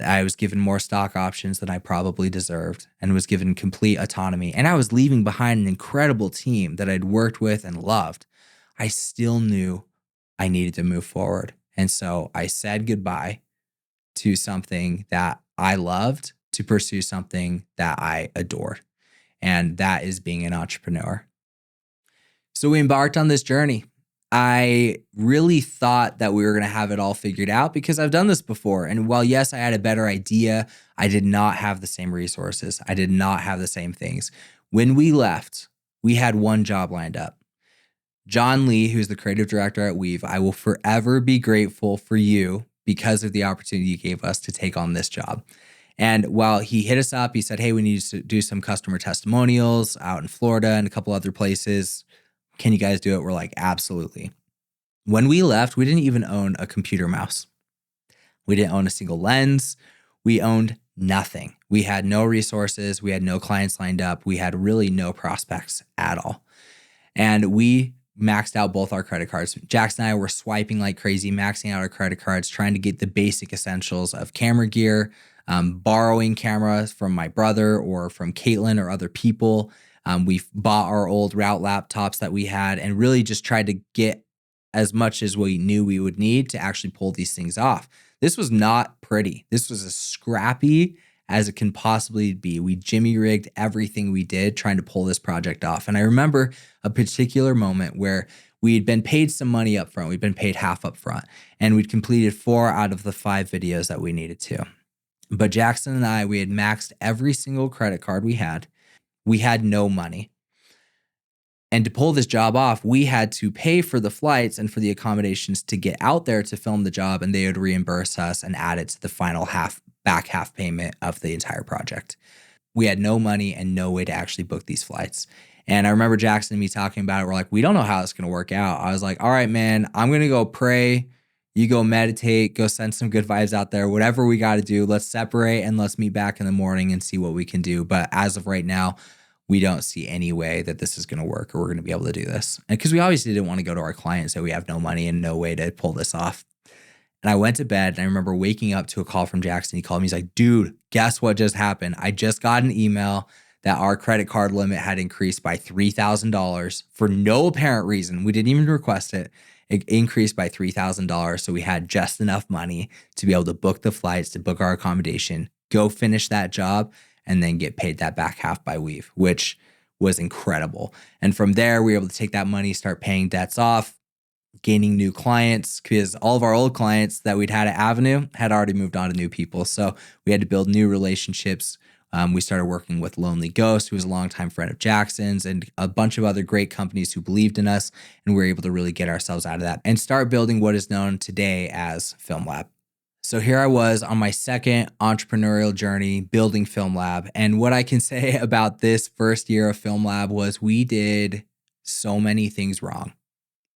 I was given more stock options than I probably deserved and was given complete autonomy. And I was leaving behind an incredible team that I'd worked with and loved. I still knew I needed to move forward. And so I said goodbye to something that I loved to pursue something that I adored. And that is being an entrepreneur. So we embarked on this journey. I really thought that we were going to have it all figured out because I've done this before. And while, yes, I had a better idea, I did not have the same resources. I did not have the same things. When we left, we had one job lined up. John Lee, who's the creative director at Weave, I will forever be grateful for you because of the opportunity you gave us to take on this job. And while he hit us up, he said, hey, we need to do some customer testimonials out in Florida and a couple other places. Can you guys do it? We're like, absolutely. When we left, we didn't even own a computer mouse. We didn't own a single lens. We owned nothing. We had no resources. We had no clients lined up. We had really no prospects at all. And we maxed out both our credit cards. Jackson and I were swiping like crazy, maxing out our credit cards, trying to get the basic essentials of camera gear, borrowing cameras from my brother or from Caitlin or other people. We bought our old Route laptops that we had and really just tried to get as much as we knew we would need to actually pull these things off. This was not pretty. This was as scrappy as it can possibly be. We Jimmy rigged everything we did trying to pull this project off. And I remember a particular moment where we'd been paid some money up front. We'd been paid half up front and we'd completed 4 out of the 5 videos that we needed to. But Jackson and I, we had maxed every single credit card we had. We had no money. And to pull this job off, we had to pay for the flights and for the accommodations to get out there to film the job, and they would reimburse us and add it to the final back half payment of the entire project. We had no money and no way to actually book these flights. And I remember Jackson and me talking about it. We're like, we don't know how it's going to work out. I was like, all right, man, I'm going to go pray. You go meditate, go send some good vibes out there. Whatever we got to do, let's separate and let's meet back in the morning and see what we can do. But as of right now, we don't see any way that this is going to work or we're going to be able to do this. And because we obviously didn't want to go to our client and say we have no money and no way to pull this off. And I went to bed and I remember waking up to a call from Jackson. He called me. He's like, dude, guess what just happened? I just got an email that our credit card limit had increased by $3,000 for no apparent reason. We didn't even request it. It increased by $3,000. So we had just enough money to be able to book the flights, to book our accommodation, go finish that job, and then get paid that back half by Weave, which was incredible. And from there, we were able to take that money, start paying debts off, gaining new clients, because all of our old clients that we'd had at Avenue had already moved on to new people. So we had to build new relationships. We started working with Lonely Ghost, who was a longtime friend of Jackson's, and a bunch of other great companies who believed in us. And we were able to really get ourselves out of that and start building what is known today as FilmLaab. So here I was on my second entrepreneurial journey building FilmLaab. And what I can say about this first year of FilmLaab was we did so many things wrong.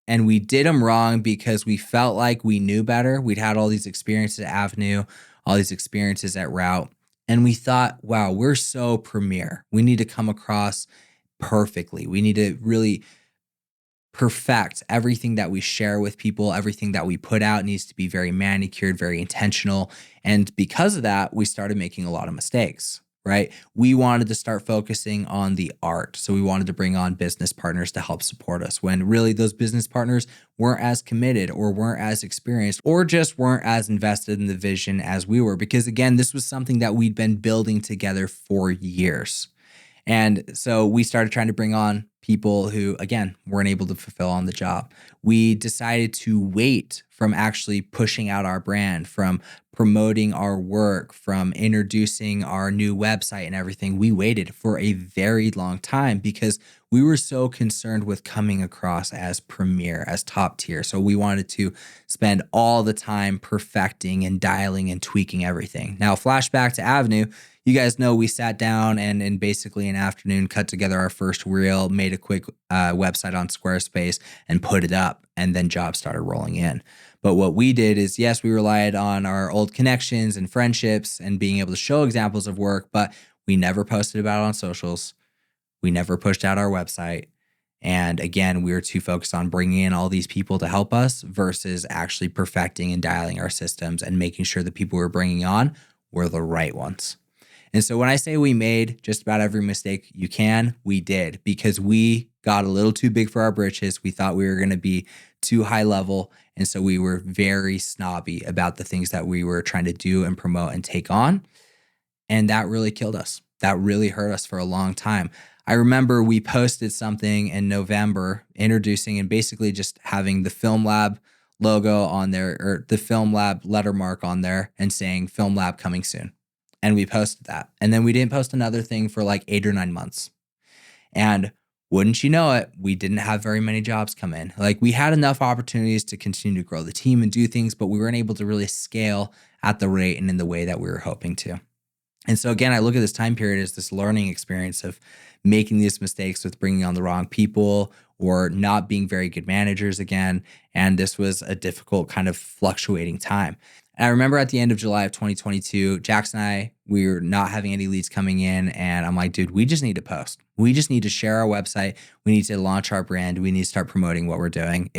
And we did them wrong because we felt like we knew better. We'd had all these experiences at Avenue, all these experiences at Route. And we thought, wow, we're so premier. We need to come across perfectly. We need to really perfect everything that we share with people. Everything that we put out needs to be very manicured, very intentional. And because of that, we started making a lot of mistakes, right? We wanted to start focusing on the art. So we wanted to bring on business partners to help support us when really those business partners weren't as committed or weren't as experienced or just weren't as invested in the vision as we were. Because again, this was something that we'd been building together for years. And so we started trying to bring on people who, again, weren't able to fulfill on the job. We decided to wait from actually pushing out our brand, from promoting our work, from introducing our new website and everything. We waited for a very long time because we were so concerned with coming across as premier, as top tier. So we wanted to spend all the time perfecting and dialing and tweaking everything. Now, flashback to Avenue. You guys know we sat down and in basically an afternoon cut together our first reel, made a quick website on Squarespace and put it up, and then jobs started rolling in. But what we did is, yes, we relied on our old connections and friendships and being able to show examples of work, but we never posted about it on socials. We never pushed out our website. And again, we were too focused on bringing in all these people to help us versus actually perfecting and dialing our systems and making sure the people we were bringing on were the right ones. And so when I say we made just about every mistake you can, we did, because we got a little too big for our britches. We thought we were going to be too high level. And so we were very snobby about the things that we were trying to do and promote and take on. And that really killed us. That really hurt us for a long time. I remember we posted something in November introducing and basically just having the FilmLaab logo on there, or the FilmLaab lettermark on there, and saying FilmLaab coming soon. And we posted that. And then we didn't post another thing for like 8 or 9 months. And wouldn't you know it, we didn't have very many jobs come in. Like, we had enough opportunities to continue to grow the team and do things, but we weren't able to really scale at the rate and in the way that we were hoping to. And so again, I look at this time period as this learning experience of making these mistakes with bringing on the wrong people or not being very good managers again. And this was a difficult kind of fluctuating time. And I remember at the end of July of 2022, Jackson and I, we were not having any leads coming in. And I'm like, dude, we just need to post. We just need to share our website. We need to launch our brand. We need to start promoting what we're doing.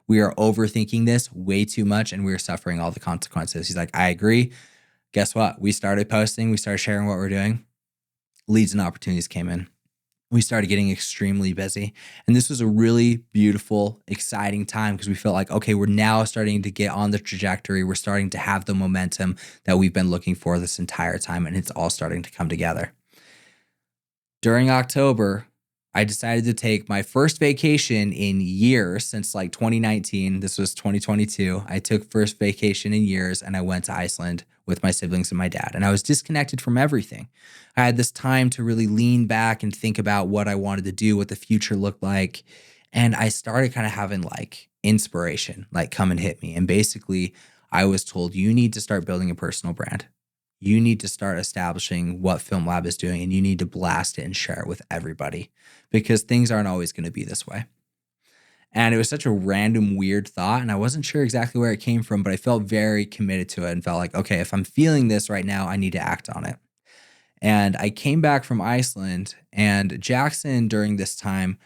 We are overthinking this way too much, and we are suffering all the consequences. He's like, I agree. Guess what? We started posting. We started sharing what we're doing. Leads and opportunities came in. We started getting extremely busy. And this was a really beautiful, exciting time because we felt like, okay, we're now starting to get on the trajectory. We're starting to have the momentum that we've been looking for this entire time, and it's all starting to come together. During October, I decided to take my first vacation in years since like 2019. This was 2022. I took first vacation in years, and I went to Iceland with my siblings and my dad. And I was disconnected from everything. I had this time to really lean back and think about what I wanted to do, what the future looked like. And I started kind of having like inspiration, like come and hit me. And basically, I was told, you need to start building a personal brand. You need to start establishing what FilmLaab is doing, and you need to blast it and share it with everybody because things aren't always going to be this way. And it was such a random, weird thought, and I wasn't sure exactly where it came from, but I felt very committed to it and felt like, okay, if I'm feeling this right now, I need to act on it. And I came back from Iceland, and Jackson during this time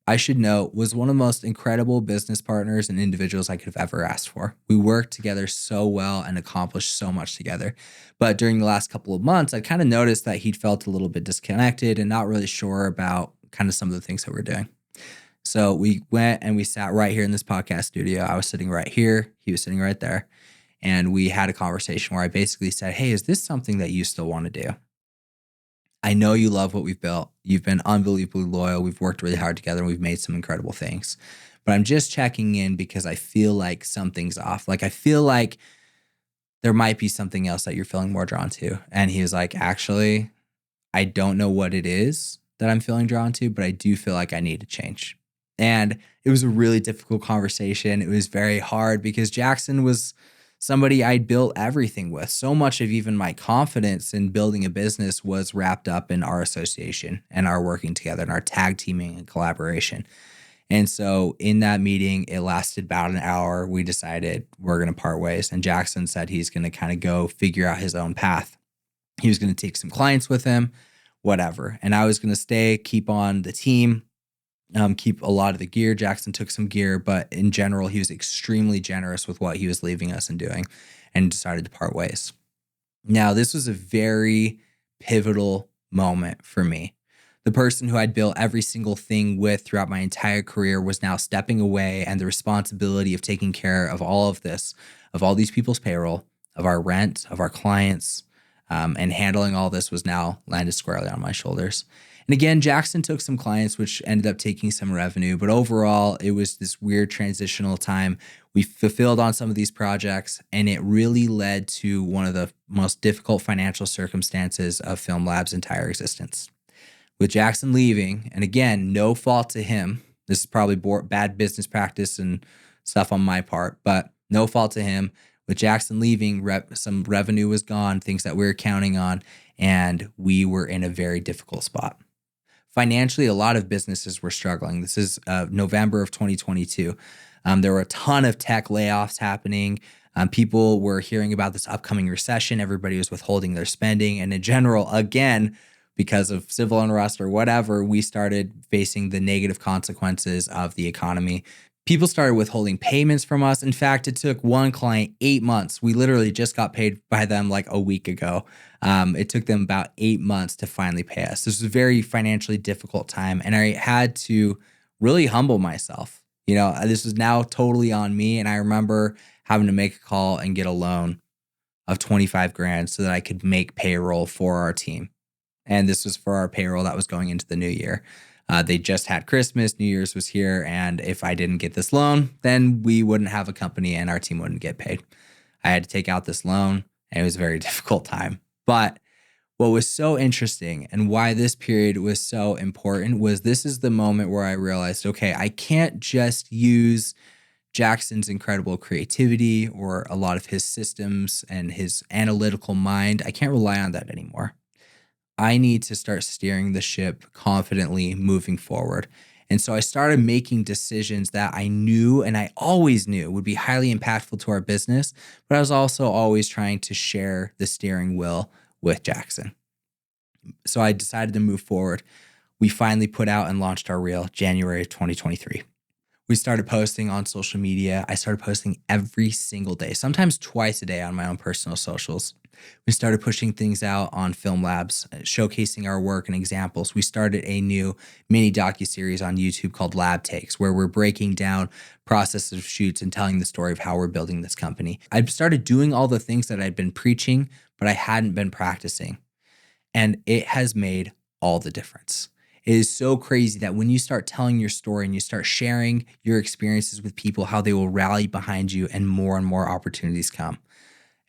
I should note, was one of the most incredible business partners and individuals I could have ever asked for. We worked together so well and accomplished so much together. But during the last couple of months, I kind of noticed that he'd felt a little bit disconnected and not really sure about kind of some of the things that we're doing. So we went and we sat right here in this podcast studio. I was sitting right here. He was sitting right there. And we had a conversation where I basically said, hey, is this something that you still want to do? I know you love what we've built. You've been unbelievably loyal. We've worked really hard together and we've made some incredible things. But I'm just checking in because I feel like something's off. Like I feel like there might be something else that you're feeling more drawn to. And he was like, actually, I don't know what it is that I'm feeling drawn to, but I do feel like I need to change. And it was a really difficult conversation. It was very hard because Jackson was somebody I'd built everything with. So much of even my confidence in building a business was wrapped up in our association and our working together and our tag teaming and collaboration. And so in that meeting, it lasted about an hour. We decided we're going to part ways. And Jackson said he's going to kind of go figure out his own path. He was going to take some clients with him, whatever. And I was going to stay, keep on the team, keep a lot of the gear. Jackson took some gear, but in general, he was extremely generous with what he was leaving us and doing and decided to part ways. Now, this was a very pivotal moment for me. The person who I'd built every single thing with throughout my entire career was now stepping away, and the responsibility of taking care of all of this, of all these people's payroll, of our rent, of our clients, and handling all this was now landed squarely on my shoulders. And again, Jackson took some clients, which ended up taking some revenue. But overall, it was this weird transitional time. We fulfilled on some of these projects, and it really led to one of the most difficult financial circumstances of FilmLaab's entire existence. With Jackson leaving, and again, no fault to him. This is probably bad business practice and stuff on my part, but no fault to him. With Jackson leaving, some revenue was gone, things that we were counting on, and we were in a very difficult spot. Financially, a lot of businesses were struggling. This is November of 2022. There were a ton of tech layoffs happening. People were hearing about this upcoming recession. Everybody was withholding their spending. And in general, again, because of civil unrest or whatever, we started facing the negative consequences of the economy. People started withholding payments from us. In fact, it took one client 8 months. We literally just got paid by them like a week ago. It took them about 8 months to finally pay us. This was a very financially difficult time, and I had to really humble myself. You know, this was now totally on me, and I remember having to make a call and get a loan of 25 grand so that I could make payroll for our team. And this was for our payroll that was going into the new year. They just had Christmas, New Year's was here, and if I didn't get this loan, then we wouldn't have a company and our team wouldn't get paid. I had to take out this loan, and it was a very difficult time. But what was so interesting and why this period was so important was this is the moment where I realized, okay, I can't just use Jackson's incredible creativity or a lot of his systems and his analytical mind. I can't rely on that anymore. I need to start steering the ship confidently moving forward. And so I started making decisions that I knew and I always knew would be highly impactful to our business, but I was also always trying to share the steering wheel with Jackson. So I decided to move forward. We finally put out and launched our reel January of 2023. We started posting on social media. I started posting every single day, sometimes twice a day on my own personal socials. We started pushing things out on FilmLabs, showcasing our work and examples. We started a new mini docuseries on YouTube called Lab Takes, where we're breaking down processes of shoots and telling the story of how we're building this company. I started doing all the things that I'd been preaching, but I hadn't been practicing. And it has made all the difference. It is so crazy that when you start telling your story and you start sharing your experiences with people, how they will rally behind you and more opportunities come.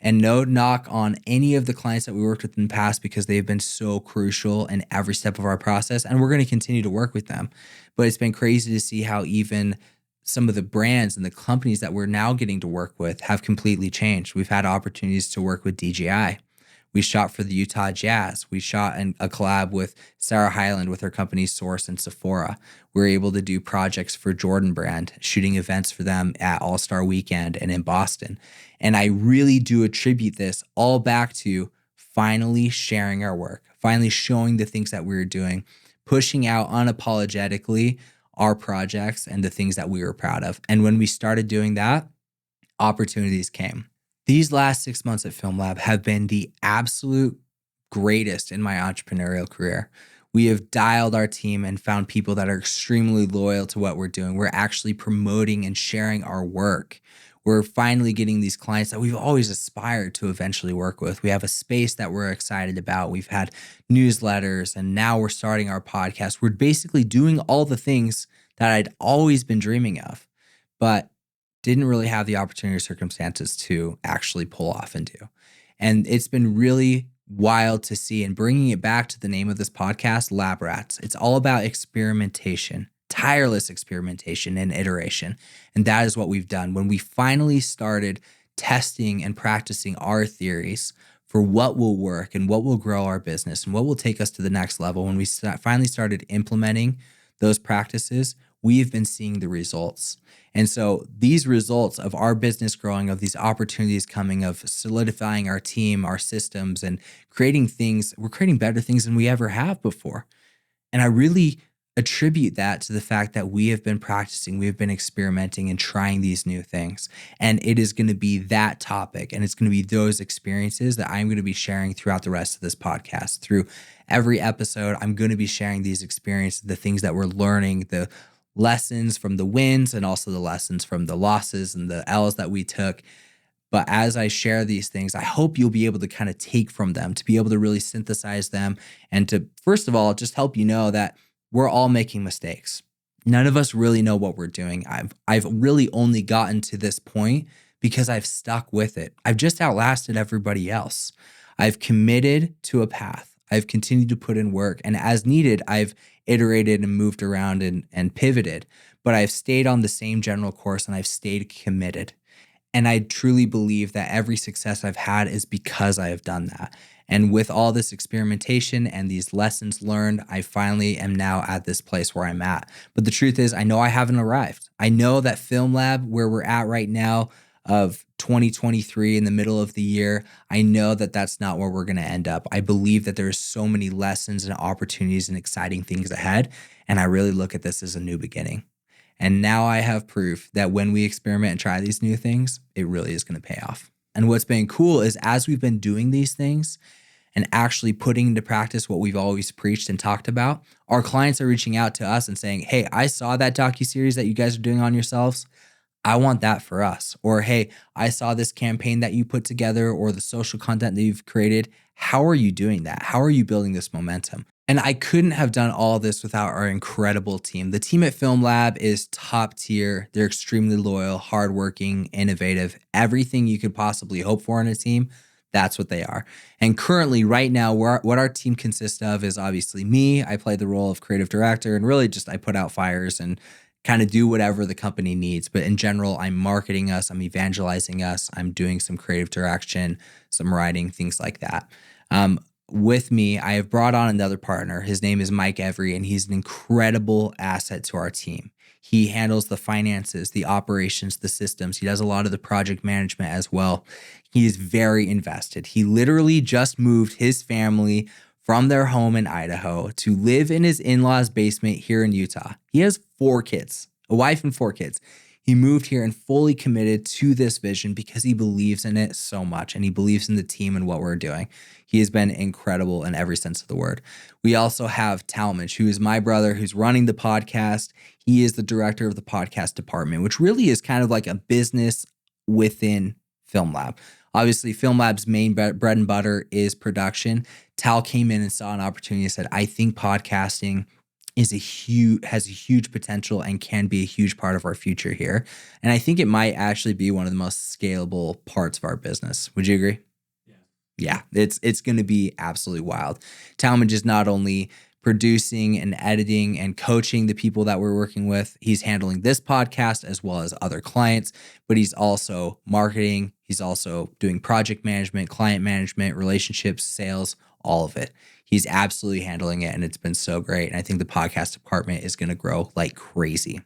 And no knock on any of the clients that we worked with in the past because they've been so crucial in every step of our process. And we're going to continue to work with them. But it's been crazy to see how even some of the brands and the companies that we're now getting to work with have completely changed. We've had opportunities to work with DJI. We shot for the Utah Jazz. We shot a collab with Sarah Hyland with her companies Source and Sephora. We were able to do projects for Jordan Brand, shooting events for them at All-Star Weekend and in Boston. And I really do attribute this all back to finally sharing our work, finally showing the things that we were doing, pushing out unapologetically our projects and the things that we were proud of. And when we started doing that, opportunities came. These last 6 months at FilmLaab have been the absolute greatest in my entrepreneurial career. We have dialed our team and found people that are extremely loyal to what we're doing. We're actually promoting and sharing our work. We're finally getting these clients that we've always aspired to eventually work with. We have a space that we're excited about. We've had newsletters, and now we're starting our podcast. We're basically doing all the things that I'd always been dreaming of, but didn't really have the opportunity or circumstances to actually pull off and do. And it's been really wild to see, and bringing it back to the name of this podcast, LaabRats. It's all about experimentation, tireless experimentation and iteration. And that is what we've done. When we finally started testing and practicing our theories for what will work and what will grow our business and what will take us to the next level, when we finally started implementing those practices, we've been seeing the results. And so these results of our business growing, of these opportunities coming, of solidifying our team, our systems, and creating things, we're creating better things than we ever have before. And I really attribute that to the fact that we have been practicing, we have been experimenting and trying these new things. And it is going to be that topic, and it's going to be those experiences that I'm going to be sharing throughout the rest of this podcast. Through every episode, I'm going to be sharing these experiences, the things that we're learning, the lessons from the wins and also the lessons from the losses and the L's that we took. But as I share these things, I hope you'll be able to kind of take from them, to be able to really synthesize them, and to, first of all, just help you know that we're all making mistakes. None of us really know what we're doing. I've really only gotten to this point because I've stuck with it. I've just outlasted everybody else. I've committed to a path. I've continued to put in work, and as needed, I've iterated and moved around and pivoted, but I've stayed on the same general course and I've stayed committed. And I truly believe that every success I've had is because I have done that. And with all this experimentation and these lessons learned, I finally am now at this place where I'm at. But the truth is, I know I haven't arrived. I know that FilmLaab, where we're at right now, of 2023 in the middle of the year, I know that that's not where we're going to end up. I believe that there's so many lessons and opportunities and exciting things ahead. And I really look at this as a new beginning. And now I have proof that when we experiment and try these new things, it really is going to pay off. And what's been cool is as we've been doing these things and actually putting into practice what we've always preached and talked about, our clients are reaching out to us and saying, hey, I saw that docuseries that you guys are doing on yourselves. I want that for us. Or, hey, I saw this campaign that you put together or the social content that you've created. How are you doing that? How are you building this momentum? And I couldn't have done all this without our incredible team. The team at FilmLaab is top tier. They're extremely loyal, hardworking, innovative. Everything you could possibly hope for in a team, that's what they are. And currently, right now, what our team consists of is obviously me. I play the role of creative director, and really just I put out fires and kind of do whatever the company needs. But in general, I'm marketing us, I'm evangelizing us, I'm doing some creative direction, some writing, things like that. With me, I have brought on another partner. His name is Mike Every, and he's an incredible asset to our team. He handles the finances, the operations, the systems. He does a lot of the project management as well. He is very invested. He literally just moved his family from their home in Idaho to live in his in-laws' basement here in Utah. He has 4 kids, a wife and 4 kids. He moved here and fully committed to this vision because he believes in it so much, and he believes in the team and what we're doing. He has been incredible in every sense of the word. We also have Talmadge, who is my brother, who's running the podcast. He is the director of the podcast department, which really is kind of like a business within FilmLaab. Obviously, FilmLab's main bread and butter is production. Tal came in and saw an opportunity and said, I think podcasting has a huge potential and can be a huge part of our future here. And I think it might actually be one of the most scalable parts of our business. Would you agree? Yeah, it's going to be absolutely wild. Talmadge is not only producing and editing and coaching the people that we're working with, he's handling this podcast as well as other clients, but he's also marketing. He's also doing project management, client management, relationships, sales, all of it. He's absolutely handling it, and it's been so great. And I think the podcast department is going to grow like crazy.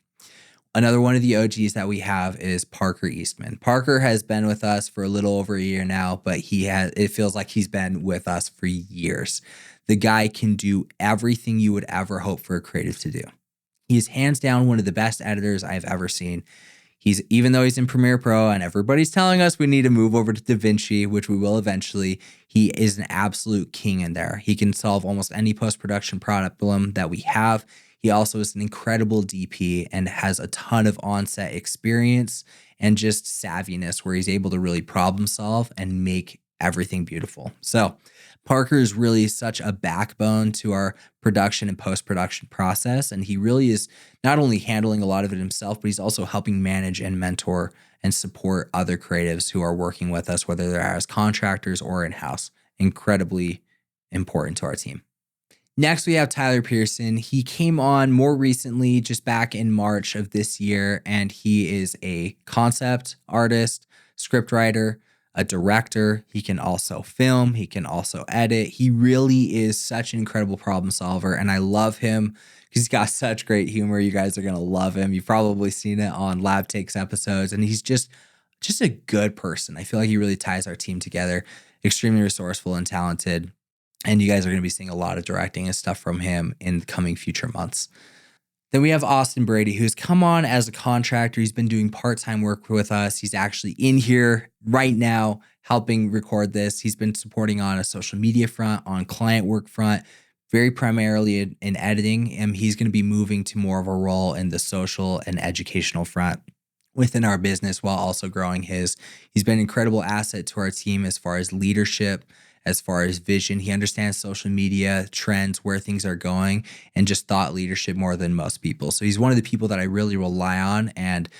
Another one of the OGs that we have is Parker Eastmond. Parker has been with us for a little over a year now, but it feels like he's been with us for years. The guy can do everything you would ever hope for a creative to do. He's hands down one of the best editors I've ever seen. Even though he's in Premiere Pro and everybody's telling us we need to move over to DaVinci, which we will eventually, he is an absolute king in there. He can solve almost any post-production problem that we have. He also is an incredible DP and has a ton of on-set experience and just savviness where he's able to really problem solve and make everything beautiful. So Parker is really such a backbone to our production and post-production process. And he really is not only handling a lot of it himself, but he's also helping manage and mentor and support other creatives who are working with us, whether they're as contractors or in-house. Incredibly important to our team. Next, we have Tyler Pierson. He came on more recently, just back in March of this year, and he is a concept artist, scriptwriter, a director. He can also film. He can also edit. He really is such an incredible problem solver, and I love him because he's got such great humor. You guys are going to love him. You've probably seen it on Lab Takes episodes, and he's just a good person. I feel like he really ties our team together, extremely resourceful and talented, and you guys are going to be seeing a lot of directing and stuff from him in the coming future months. Then we have Austin Brady, who's come on as a contractor. He's been doing part-time work with us. He's actually in here right now helping record this. He's been supporting on a social media front, on client work front, very primarily in editing. And he's going to be moving to more of a role in the social and educational front within our business while also growing his. He's been an incredible asset to our team as far as leadership, as far as vision. He understands social media trends, where things are going, and just thought leadership more than most people. So he's one of the people that I really rely on and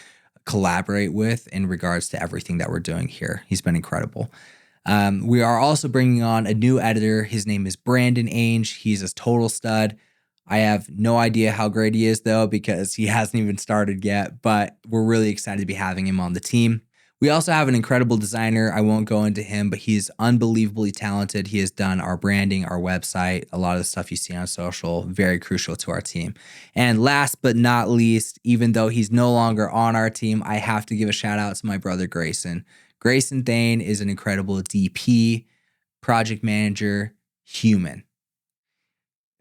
collaborate with in regards to everything that we're doing here. He's been incredible. We are also bringing on a new editor. His name is Brandon Ainge. He's a total stud. I have no idea how great he is, though, because he hasn't even started yet, but we're really excited to be having him on the team. We also have an incredible designer. I won't go into him, but he's unbelievably talented. He has done our branding, our website, a lot of the stuff you see on social, very crucial to our team. And last but not least, even though he's no longer on our team, I have to give a shout out to my brother, Grayson. Grayson Thayne is an incredible DP, project manager, human.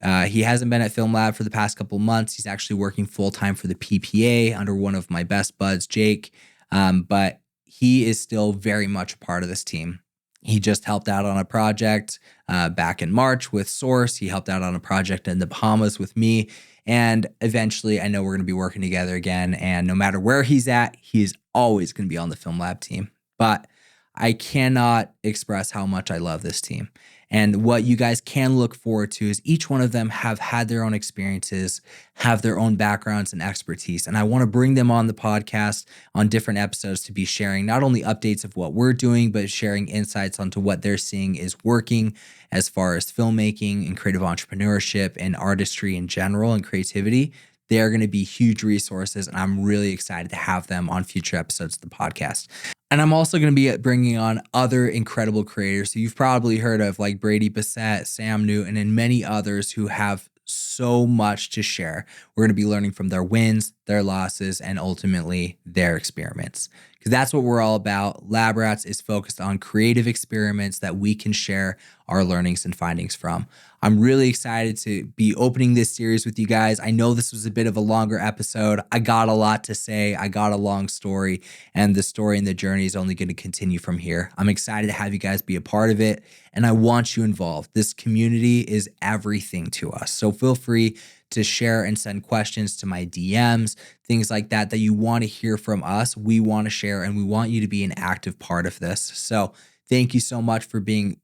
He hasn't been at FilmLaab for the past couple months. He's actually working full-time for the PPA under one of my best buds, Jake. But he is still very much a part of this team. He just helped out on a project back in March with Source. He helped out on a project in the Bahamas with me. And eventually, I know we're going to be working together again. And no matter where he's at, he's always going to be on the FilmLaab team. But I cannot express how much I love this team. And what you guys can look forward to is each one of them have had their own experiences, have their own backgrounds and expertise. And I want to bring them on the podcast on different episodes to be sharing not only updates of what we're doing, but sharing insights onto what they're seeing is working as far as filmmaking and creative entrepreneurship and artistry in general and creativity. They are going to be huge resources, and I'm really excited to have them on future episodes of the podcast. And I'm also going to be bringing on other incredible creators who you've probably heard of, like Brady Bissett, Sam Newton, and many others who have so much to share. We're going to be learning from their wins, their losses, and ultimately their experiments. Because that's what we're all about. LaabRats is focused on creative experiments that we can share our learnings and findings from. I'm really excited to be opening this series with you guys. I know this was a bit of a longer episode. I got a lot to say. I got a long story, and the story and the journey is only going to continue from here. I'm excited to have you guys be a part of it, and I want you involved. This community is everything to us. So feel free to share and send questions to my DMs, things like that you want to hear from us. We want to share, and we want you to be an active part of this. So thank you so much for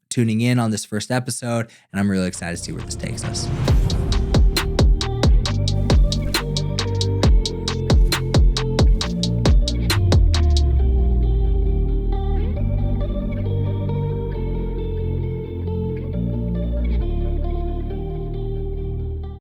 tuning in on this first episode, and I'm really excited to see where this takes us.